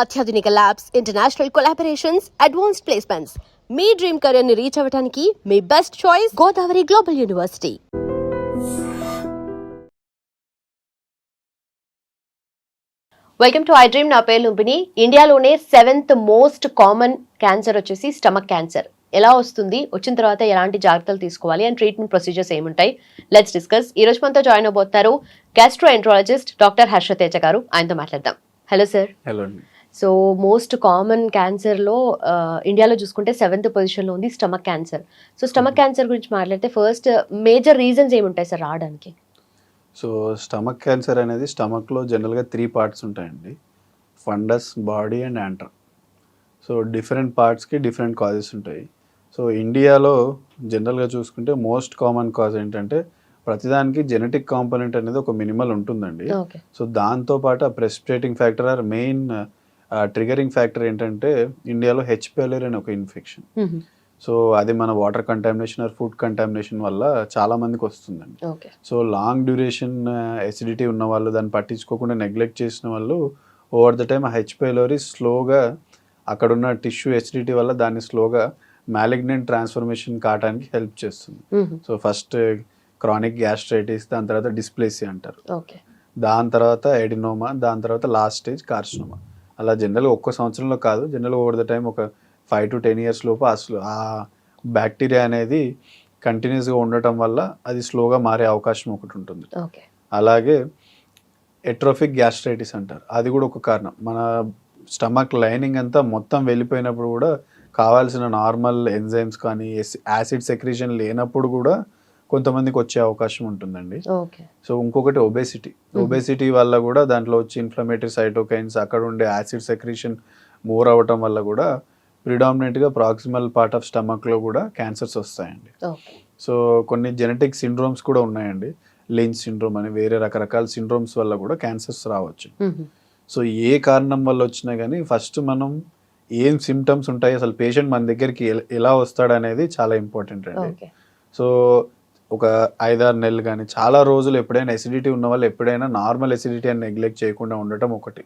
అత్యాధునిక labs, international collaborations, advanced placements. మీ dream career ని రీచ్ అవ్వడానికి మీ best choice Godavari global university. Welcome to I dream. నా పేరు లుంబిని. ఇండియాలోనే 7th మోస్ట్ కామన్ క్యాన్సర్ వచ్చేసి స్టమక్ క్యాన్సర్. ఎలా వస్తుంది, వచ్చిన తర్వాత ఎలాంటి జాగ్రత్తలు తీసుకోవాలి అండ్ ట్రీట్మెంట్ ప్రొసీజర్స్ ఏముంటాయి, లెట్స్ డిస్కస్. ఈ రోజు మనతో జాయిన్ అవబోతున్నారు గ్యాస్ట్రోఎంట్రాలజిస్ట్ డాక్టర్ హర్షతేజ గారు. ఆయనతో మాట్లాడదాం. Hello sir. హలో అండి. సో మోస్ట్ కామన్ క్యాన్సర్లో ఇండియాలో చూసుకుంటే 7th పొజిషన్లో ఉంది stomach cancer. So stomach cancer గురించి మాట్లాడితే ఫస్ట్ మేజర్ రీజన్స్ ఏముంటాయి సార్ రావడానికి? సో స్టమక్ క్యాన్సర్ అనేది స్టమక్లో జనరల్గా 3 పార్ట్స్ ఉంటాయండి: fundus, body and antrum. So different పార్ట్స్కి డిఫరెంట్ కాజెస్ ఉంటాయి. సో ఇండియాలో జనరల్గా చూసుకుంటే మోస్ట్ కామన్ కాజ్ ఏంటంటే ప్రతిదానికి జెనెటిక్ కాంపోనెంట్ అనేది ఒక మినిమల్ ఉంటుందండి. సో దాంతోపాటు ఆ precipitating factor or main triggering factor ఏంటంటే ఇండియాలో హెచ్ పైలోరీ అనే ఒక ఇన్ఫెక్షన్. సో అది మన water contamination or food contamination వల్ల చాలా మందికి వస్తుందండి. సో లాంగ్ డ్యూరేషన్ ఎసిడిటీ ఉన్న వాళ్ళు, దాన్ని పట్టించుకోకుండా నెగ్లెక్ట్ చేసిన వాళ్ళు ఓవర్ ద టైమ్ ఆ హెచ్ పైలోరీ స్లోగా అక్కడున్న టిష్యూ ఎసిడిటీ వల్ల దాన్ని స్లోగా మ్యాలిగ్నెంట్ ట్రాన్స్ఫర్మేషన్ కావడానికి హెల్ప్ చేస్తుంది. సో ఫస్ట్ క్రానిక్ గ్యాస్ట్రైటిస్, దాని తర్వాత డిస్ప్లేసియా అంటారు, దాని తర్వాత ఎడినోమా, దాని తర్వాత లాస్ట్ స్టేజ్ కార్సినోమా. అలా జనరల్గా ఒక్క సంవత్సరంలో కాదు, జనరల్గా ఓవర్ ద టైం ఒక 5 to 10 years లోపు అసలు ఆ బ్యాక్టీరియా అనేది కంటిన్యూస్గా ఉండటం వల్ల అది స్లోగా మారే అవకాశం ఒకటి ఉంటుంది. అలాగే ఎట్రోఫిక్ గ్యాస్ట్రైటిస్ అంటారు, అది కూడా ఒక కారణం. మన స్టమక్ లైనింగ్ అంతా మొత్తం వెళ్ళిపోయినప్పుడు కూడా కావాల్సిన నార్మల్ ఎంజైమ్స్ కానీ యాసిడ్ సెక్రీషన్ లేనప్పుడు కూడా కొంతమందికి వచ్చే అవకాశం ఉంటుందండి. సో ఇంకొకటి ఒబేసిటీ వల్ల కూడా దాంట్లో వచ్చి ఇన్ఫ్లమేటరీ సైటోకైన్స్, అక్కడ ఉండే యాసిడ్ సెక్రీషన్ మోర్ అవ్వటం వల్ల కూడా ప్రిడామినెంట్గా ప్రాక్సిమల్ పార్ట్ ఆఫ్ స్టమక్లో కూడా క్యాన్సర్స్ వస్తాయండి. సో కొన్ని జెనెటిక్ సిండ్రోమ్స్ కూడా ఉన్నాయండి. లించ్ సిండ్రోమ్ అని వేరే రకరకాల సిండ్రోమ్స్ వల్ల కూడా క్యాన్సర్స్ రావచ్చు. సో ఏ కారణం వల్ల వచ్చినా కానీ ఫస్ట్ మనం ఏం సిమ్టమ్స్ ఉంటాయి, అసలు పేషెంట్ మన దగ్గరికి ఎలా వస్తాడు అనేది చాలా ఇంపార్టెంట్ అండి. సో ఒక 5-6 నెలలు కానీ చాలా రోజులు ఎప్పుడైనా ఎసిడిటీ ఉన్న వాళ్ళు ఎప్పుడైనా నార్మల్ ఎసిడిటీ అని నెగ్లెక్ట్ చేయకుండా ఉండటం ఒకటి.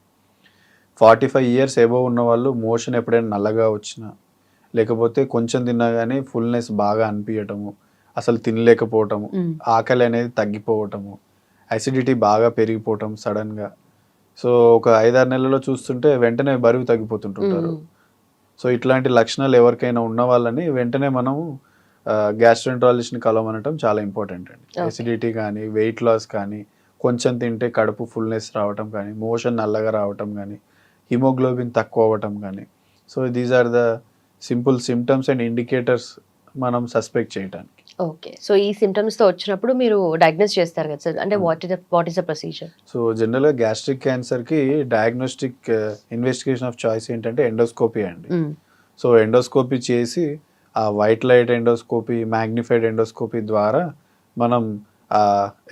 45 years ఎబోవ్ ఉన్న వాళ్ళు మోషన్ ఎప్పుడైనా నల్లగా వచ్చినా, లేకపోతే కొంచెం తిన్నా కానీ ఫుల్నెస్ బాగా అనిపించటము, అసలు తినలేకపోవటము, ఆకలి అనేది తగ్గిపోవటము, అసిడిటీ బాగా పెరిగిపోవటం సడన్గా. సో ఒక 5-6 నెలల్లో చూస్తుంటే వెంటనే బరువు తగ్గిపోతుంటుంటారు. సో ఇట్లాంటి లక్షణాలు ఎవరికైనా ఉన్న వాళ్ళని వెంటనే మనం గ్యాస్ట్రోఎంట్రాలజిస్ట్ని కలవమనటం చాలా ఇంపార్టెంట్ అండి. ఎసిడిటీ కానీ, వెయిట్ లాస్ కానీ, కొంచెం తింటే కడుపు ఫుల్నెస్ రావటం కానీ, మోషన్ నల్లగా రావటం కానీ, హిమోగ్లోబిన్ తక్కువ అవ్వటం కానీ. So these are the simple symptoms and indicators మనం సస్పెక్ట్ చేయడానికి. ఓకే. సో ఈ సిమ్టమ్స్ తో వచ్చినప్పుడు మీరు డయాగ్నోస్ చేస్తారు కదా సార్, అంటే what is the procedure? So జనరల్గా గ్యాస్ట్రిక్ క్యాన్సర్కి డయాగ్నోస్టిక్ ఇన్వెస్టిగేషన్ ఆఫ్ చాయిస్ ఏంటంటే ఎండోస్కోపీ అండి. సో ఎండోస్కోపీ చేసి ఆ white light endoscopy, magnified endoscopy ద్వారా మనం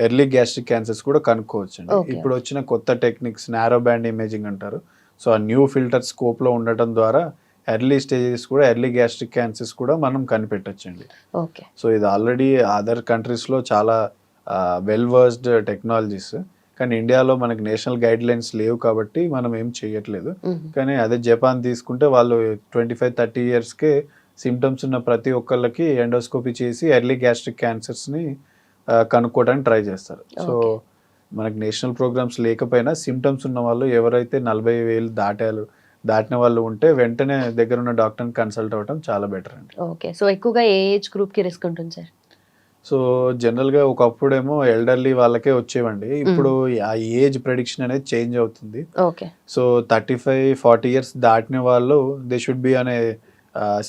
ఎర్లీ గ్యాస్ట్రిక్ క్యాన్సర్స్ కూడా కనుక్కోవచ్చు అండి. ఇప్పుడు వచ్చిన కొత్త టెక్నిక్స్ నారో బ్యాండ్ ఇమేజింగ్ అంటారు. సో ఆ న్యూ ఫిల్టర్ స్కోప్లో ఉండటం ద్వారా ఎర్లీ స్టేజెస్ కూడా ఎర్లీ గ్యాస్ట్రిక్ క్యాన్సర్స్ కూడా మనం కనిపెట్టచ్చండి. సో ఇది ఆల్రెడీ అదర్ కంట్రీస్లో చాలా వెల్ వర్స్డ్ టెక్నాలజీస్, కానీ ఇండియాలో మనకి నేషనల్ గైడ్ లైన్స్ లేవు కాబట్టి మనం ఏం చేయట్లేదు. కానీ అదే జపాన్ తీసుకుంటే వాళ్ళు 25-30 yearsకే సిమ్టమ్స్ ఉన్న ప్రతి ఒక్కళ్ళకి ఎండోస్కోపీ చేసి ఎర్లీ గ్యాస్ట్రిక్ క్యాన్సర్స్ని కనుక్కోవడానికి ట్రై చేస్తారు. సో మనకి నేషనల్ ప్రోగ్రామ్స్ లేకపోయినా సిమ్టమ్స్ ఉన్న వాళ్ళు ఎవరైతే 40,000 దాటిన వాళ్ళు ఉంటే వెంటనే దగ్గర ఉన్న డాక్టర్ని కన్సల్ట్ అవ్వడం చాలా బెటర్ అండి. ఓకే. సో ఎక్కువగా ఏ ఏజ్ గ్రూప్కి రిస్క్ ఉంటుంది సార్? సో జనరల్గా ఒకప్పుడేమో ఎల్డర్లీ వాళ్ళకే వచ్చేవండి, ఇప్పుడు ఆ ఏజ్ ప్రెడిక్షన్ అనేది చేంజ్ అవుతుంది. సో 35-40 years దాటిన వాళ్ళు దే షుడ్ బి అనే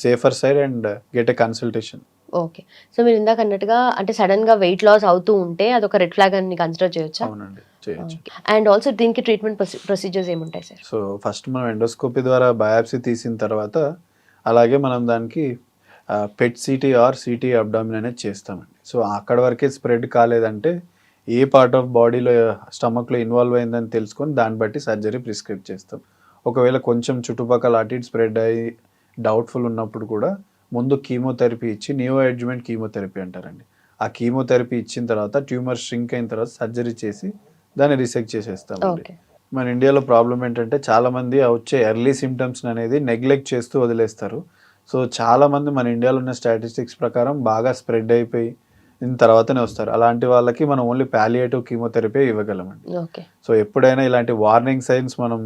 safer side and get a consultation. Okay. So మీరు ఇందాక అన్నట్టుగా అంటే సడన్ గా వెయిట్ లాస్ అవుతూ ఉంటే అదొక రెడ్ ఫ్లాగ్ అని కన్సిడర్ చేయొచ్చా? అవునండి, చేయొచ్చు. అండ్ ఆల్సో దీనికి ట్రీట్మెంట్ ప్రొసీజర్స్ ఏముంటాయి సార్? సో ఫస్ట్ మనం ఎండోస్కోపీ ద్వారా బయాప్సీ తీసిన తర్వాత అలాగే మనం దానికి PET CT or CT abdomen అనేది చేస్తామండి. సో అక్కడ వరకే స్ప్రెడ్ కాలేదంటే ఏ పార్ట్ ఆఫ్ బాడీలో స్టమక్లో ఇన్వాల్వ్ అయిందని తెలుసుకొని దాన్ని బట్టి సర్జరీ ప్రిస్క్రైబ్ చేస్తాం. ఒకవేళ కొంచెం చుట్టుపక్కల అటు ఇటు స్ప్రెడ్ అయ్యి డౌట్ఫుల్ ఉన్నప్పుడు కూడా ముందు కీమోథెరపీ ఇచ్చి, నియో అడ్జువెంట్ కీమోథెరపీ అంటారండి, ఆ కీమోథెరపీ ఇచ్చిన తర్వాత ట్యూమర్ ష్రింక్ అయిన తర్వాత సర్జరీ చేసి దాన్ని రిసెక్ట్ చేసేస్తామండి. మన ఇండియాలో ప్రాబ్లం ఏంటంటే చాలామంది ఆ వచ్చే ఎర్లీ సిమ్టమ్స్ అనేది నెగ్లెక్ట్ చేస్తూ వదిలేస్తారు. సో చాలామంది మన ఇండియాలో ఉన్న స్టాటిస్టిక్స్ ప్రకారం బాగా స్ప్రెడ్ అయిపోయి దీని తర్వాతనే వస్తారు. అలాంటి వాళ్ళకి మనం ఓన్లీ పాలియేటివ్ కీమోథెరపీ ఇవ్వగలమండి. ఓకే. సో ఎప్పుడైనా ఇలాంటి వార్నింగ్ సైన్స్ మనం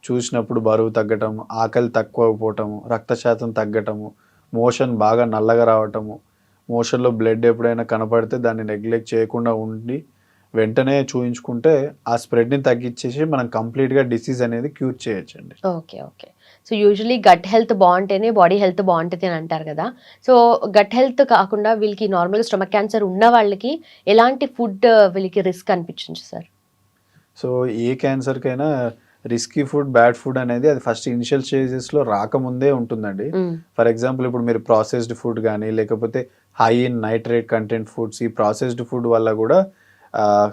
చూసినప్పుడు బరువు తగ్గటం, ఆకలి తక్కువైపోవటము, రక్త శాతం తగ్గటము, మోషన్ బాగా నల్లగా రావటము, మోషన్‌లో బ్లడ్ ఎప్పుడైనా కనపడితే దాన్ని నెగ్లెక్ట్ చేయకుండా ఉండి వెంటనే చూయించుకుంటే ఆ స్ప్రెడ్‌ని తగ్గించేసి మనం కంప్లీట్‌గా డిసీజ్ అనేది క్యూర్ చేయొచ్చండి. Okay. Okay. So, usually gut health బావుంటేనే బాడీ హెల్త్ బావుంటది అని అంటారు గదా! సో, గట్ హెల్త్ కాకుండా వీళ్ళకి నార్మల్‌గా స్టమక్ క్యాన్సర్ ఉన్న వాళ్ళకి ఎలాంటి ఫుడ్ వీళ్ళకి రిస్క్ అనిపించచ్చు సార్? సో ఏ క్యాన్సర్‌కైనా రిస్కీ ఫుడ్, బ్యాడ్ ఫుడ్ అనేది అది ఫస్ట్ ఇనిషియల్ స్టేజెస్‌లో రాకముందే ఉంటుందండి. హ్మ్. ఫర్ ఎగ్జాంపుల్ ఇప్పుడు మీరు ప్రాసెస్డ్ ఫుడ్ గానీ, లేకపోతే high in nitrate content foods, ఈ ప్రాసెస్డ్ ఫుడ్ వల్ల గూడా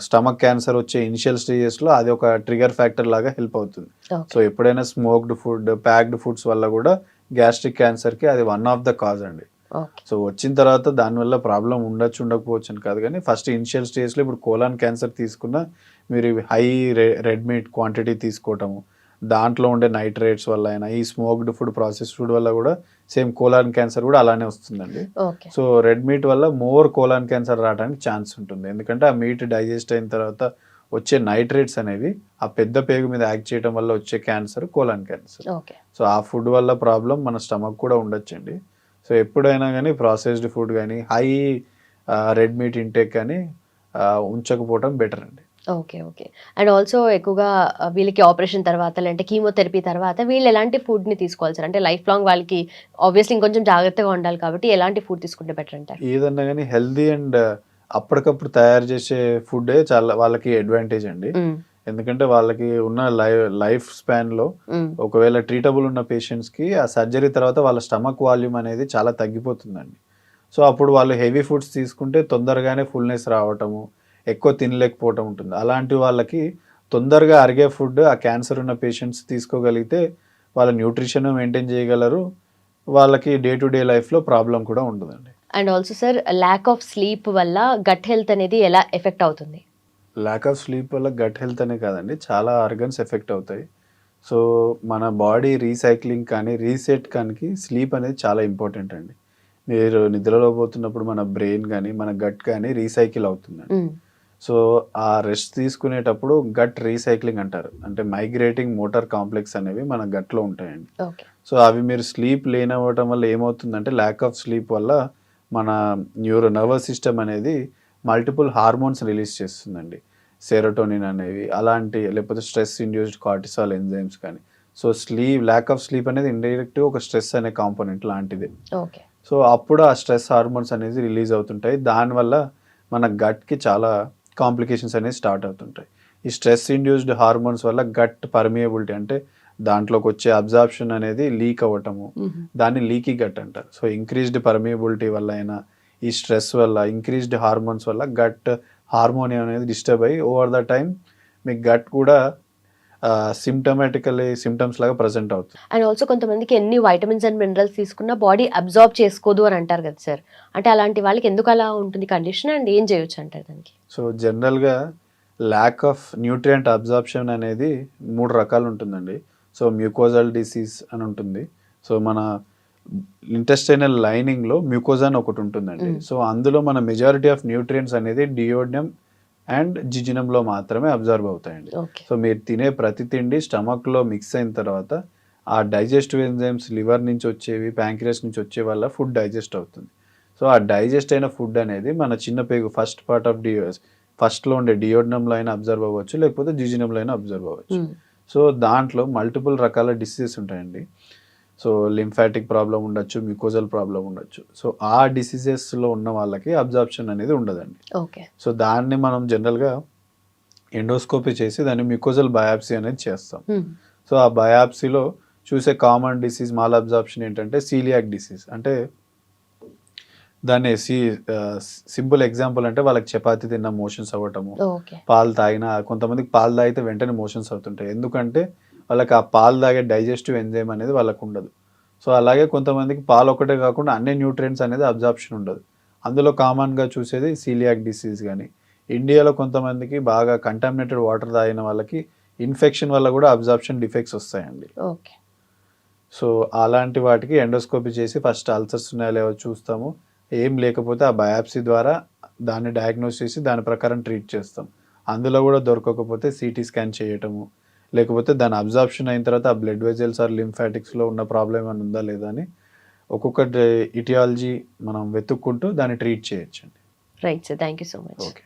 స్టమక్ క్యాన్సర్ వచ్చే ఇనిషియల్ స్టేజెస్‌లో అది ఒక ట్రిగ్గర్ ఫ్యాక్టర్ లాగా హెల్ప్ అవుతుంది. So okay. ఎప్పుడైనా స్మోక్డ్ ఫుడ్, ప్యాక్డ్ ఫుడ్స్ వల్ల గూడా గ్యాస్ట్రిక్ క్యాన్సర్‌కి అది వన్ ఆఫ్ ద కాజ్ అండి. ఓకే. సో వచ్చిన తర్వాత దానివల్ల ప్రాబ్లమ్ ఉండొచ్చు, ఉండకపోవచ్చు అని కాదు గానీ, ఫస్ట్ ఇనిషియల్ స్టేజ్‌లో ఇప్పుడు కోలాన్ క్యాన్సర్ తీసుకున్నా మీరు ఇవి హై రెడ్ మీట్ క్వాంటిటీ తీసుకోవటము, దాంట్లో ఉండే నైట్రేట్స్ వల్ల అయినా, ఈ స్మోక్డ్ ఫుడ్, ప్రాసెస్డ్ ఫుడ్ వల్ల గూడా సేమ్ కోలాన్ క్యాన్సర్ గూడా అలానే వస్తుందండి. ఓకే. సో రెడ్ మీట్ వల్ల మోర్ కోలాన్ క్యాన్సర్ రావడానికి ఛాన్స్ ఉంటుంది. ఎందుకంటే ఆ మీట్ డైజెస్ట్ అయిన తర్వాత వచ్చే నైట్రేట్స్ అనేవి ఆ పెద్ద పేగు మీద యాక్ట్ చేయడం వల్ల వచ్చే cancer colon cancer. Okay. So ఆ ఫుడ్ వల్ల ప్రాబ్లమ్ మన స్టమక్ కూడా ఉండొచ్చండి. సో ఎప్పుడైనా గానీ ప్రాసెస్డ్ ఫుడ్ గానీ, హై రెడ్ మీట్ ఇంటేక్ కానీ ఉంచకపోవటం బెటర్ అండి. ఓకే. ఓకే. అండ్ ఆల్సో ఎక్కువగా వీళ్ళకి ఆపరేషన్ తర్వాత లేదంటే కీమోథెరపీ తర్వాత వీళ్ళు ఎలాంటి ఫుడ్‌ని తీసుకోవాలి సార్? అంటే లైఫ్ లాంగ్ వాళ్ళకి ఆబ్వియస్‌లీ ఇంకొంచెం జాగ్రత్తగా ఉండాలి కాబట్టి ఎలాంటి ఫుడ్ తీసుకుంటే బెటర్ అంటారు? ఏదన్నా గానీ హెల్తీ అండ్ అప్పటికప్పుడు తయారు చేసే ఫుడ్డే చాలా వాళ్ళకి అడ్వాంటేజ్ అండి. హ్మ్. ఎందుకంటే వాళ్ళకి ఉన్న లైఫ్ స్పాన్‌లో హ్మ్. ఒకవేళ ట్రీటబుల్ ఉన్న పేషెంట్స్‌కి ఆ సర్జరీ తర్వాత వాళ్ళ స్టమక్ వాల్యూమ్ అనేది చాలా తగ్గిపోతుందండి. సో అప్పుడు వాళ్ళు హెవీ ఫుడ్స్ తీసుకుంటే తొందరగానే ఫుల్‌నెస్ రావటము, ఎక్కువ తినలేకపోవటం ఉంటుంది. అలాంటి వాళ్ళకి తొందరగా అరిగే ఫుడ్ ఆ క్యాన్సర్ ఉన్న పేషెంట్స్ తీసుకోగలిగితే వాళ్ళ న్యూట్రిషన్ మెయింటైన్ చేయగలరు. వాళ్ళకి డే టు డే లైఫ్‌లో ప్రాబ్లమ్ కూడా ఉండదండి. And also sir lack of sleep వల్ల గట్ హెల్త్ అనేది ఎలా ఎఫెక్ట్ అవుతుంది? ల్యాక్ ఆఫ్ స్లీప్ వల్ల గట్ హెల్త్ అనే కాదండి, చాలా ఆర్గన్స్ ఎఫెక్ట్ అవుతాయి. సో మన బాడీ రీసైక్లింగ్ కానీ, రీసెట్ కానీ స్లీప్ అనేది చాలా ఇంపార్టెంట్ అండి. మీరు నిద్రలో పోతున్నప్పుడు మన బ్రెయిన్ గానీ, మన గట్ కానీ రీసైకిల్ అవుతుందండి. హ్మ్. సో ఆ రెస్ట్ తీసుకునేటప్పుడు గట్ రీసైక్లింగ్ అంటారు. అంటే మైగ్రేటింగ్ మోటార్ కాంప్లెక్స్ అనేవి మన గట్‌లో ఉంటాయండి. ఓకే. సో అవి మీరు స్లీప్ లేనవ్వటం వల్ల ఏమవుతుందంటే ల్యాక్ ఆఫ్ స్లీప్ వల్ల మన నర్వస్ సిస్టమ్ అనేది మల్టిపుల్ హార్మోన్స్ రిలీజ్ చేస్తుందండి. సెరోటోనిన్ అనేవి అలాంటి, లేకపోతే స్ట్రెస్ ఇండ్యూస్డ్ కార్టిసాల్ ఎంజైమ్స్ కానీ. సో ల్యాక్ ఆఫ్ స్లీప్ అనేది ఇండైరెక్ట్‌గా ఒక స్ట్రెస్ అనే కాంపోనెంట్ లాంటిదే. ఓకే. సో అప్పుడు ఆ స్ట్రెస్ హార్మోన్స్ అనేది రిలీజ్ అవుతుంటాయి. దానివల్ల మన గట్‌కి చాలా కాంప్లికేషన్స్ అనేవి స్టార్ట్ అవుతుంటాయి. ఈ స్ట్రెస్ ఇండ్యూస్డ్ హార్మోన్స్ వల్ల గట్ పర్మియబిలిటీ అంటే దాంట్లోకి వచ్చే అబ్జార్ప్షన్ అనేది లీక్ అవ్వటము, హుహు. దాన్ని లీకీ గట్ అంటారు. సో ఇంక్రీజ్డ్ పర్మియబిలిటీ వల్ల అయినా, ఈ స్ట్రెస్ వల్ల, ఇంక్రీజ్డ్ హార్మోన్స్ వల్ల గట్ హార్మోని అనేది డిస్టర్బ్ అయ్యి ఓవర్ ద టైమ్ మీ గట్ కూడా సిమ్టమ్స్ లాగా ప్రెజెంట్ అవుతుంది. అండ్ ఆల్సో కొంతమందికి ఎన్ని వైటమిన్స్ అండ్ మినరల్స్ తీసుకున్నా బాడీ అబ్జార్బ్ చేసుకోదు అని అంటారు కదా సార్! అంటే అలాంటి వాళ్ళకి ఎందుకు అలా ఉంటుంది కండిషన్? అండ్ ఏం చేయొచ్చు అంటారు దానికి? సో జనరల్‌గా ల్యాక్ ఆఫ్ న్యూట్రియంట్ అబ్జార్ప్షన్ అనేది 3 రకాలు ఉంటుందండి. సో మ్యూకోజల్ డిసీజ్ అని ఉంటుంది. సో మన ఇంటెస్టైనల్ లైనింగ్‌లో మ్యూకోజా అని ఒకటి ఉంటుందండి. హ్మ్. సో అందులో మన మెజారిటీ ఆఫ్ న్యూట్రియంట్స్ అనేది డియోడినం అండ్ జిజినంలో మాత్రమే అబ్జర్వ్ అవుతాయండి. ఓకే. సో మీరు తినే ప్రతి తిండి స్టమక్‌లో మిక్స్ అయిన తర్వాత ఆ డైజెస్టివ్ ఎంజైమ్స్ లివర్ నుంచి వచ్చేవి, ప్యాంక్రియాస్ నుంచి వచ్చే వల్ల ఫుడ్ డైజెస్ట్ అవుతుంది. సో ఆ డైజెస్ట్ అయిన ఫుడ్ అనేది మన చిన్న పేగు ఫస్ట్ పార్ట్ ఆఫ్ ఫస్ట్‌లో ఉండే డియోడినంలో అయినా అబ్జర్వ్ అవ్వచ్చు, లేకపోతే జిజినంలో అయినా అబ్జర్వ్ అవ్వచ్చు. హ్మ్. సో దాంట్లో మల్టిపుల్ రకాల డిసీజెస్ ఉంటాయండి. సో లింఫాటిక్ ప్రాబ్లమ్ ఉండొచ్చు, మ్యూకోజల్ ప్రాబ్లమ్ ఉండొచ్చు. సో ఆ డిసీజెస్‌లో ఉన్న వాళ్ళకి అబ్జార్ప్షన్ అనేది ఉండదండి. ఓకే. సో దాన్ని మనం జనరల్‌గా ఎండోస్కోపీ చేసి దాన్ని మ్యూకోజల్ బయాప్సీ అనేది చేస్తాం. హ్మ్. సో ఆ బయాప్సీలో చూసే కామన్ డిసీజ్ మాల్ అబ్జార్ప్షన్ ఏంటంటే సీలియాక్ డిసీజ్. అంటే దాన్ని సింపుల్ ఎగ్జాంపుల్ అంటే వాళ్ళకి చపాతీ తిన్న మోషన్స్ అవ్వటము, ఓకే. పాలు తాగినా కొంతమందికి పాలు తాగితే వెంటనే మోషన్స్ అవుతుంటాయి. ఎందుకంటే వాళ్ళకి ఆ పాలు తాగే డైజెస్టివ్ ఎంజైమ్ అనేది వాళ్ళకు ఉండదు. సో అలాగే కొంతమందికి పాలు ఒక్కటే కాకుండా అన్ని న్యూట్రియంట్స్ అనేది అబ్జార్ప్షన్ ఉండదు. అందులో కామన్‌గా చూసేది సీలియాక్ డిసీజ్ గాని, ఇండియాలో కొంతమందికి బాగా కంటామినేటెడ్ వాటర్ తాగిన వాళ్ళకి ఇన్ఫెక్షన్ వల్ల కూడా అబ్జార్ప్షన్ డిఫెక్ట్స్ వస్తాయండి. ఓకే. సో అలాంటి వాటికి ఎండోస్కోపీ చేసి ఫస్ట్ అల్సర్స్ ఉన్నాయో లేవో చూస్తాము. ఏం లేకపోతే ఆ బయాప్సీ ద్వారా దాన్ని డయాగ్నోస్ చేసి దాని ప్రకారం ట్రీట్ చేస్తాం. అందులో కూడా దొరకకపోతే సిటీ స్కాన్ చేయటము, లేకపోతే దాని అబ్జార్ప్షన్ అయిన తర్వాత ఆ బ్లడ్ వెజల్స్ ఆర్ లింఫాటిక్స్లో ఉన్న ప్రాబ్లం ఏమైనా ఉందా లేదా అని ఒక్కొక్క ఇటియాలజీ మనం వెతుక్కుంటూ దాన్ని ట్రీట్ చేయొచ్చండి. Right sir, thank you so much. Okay.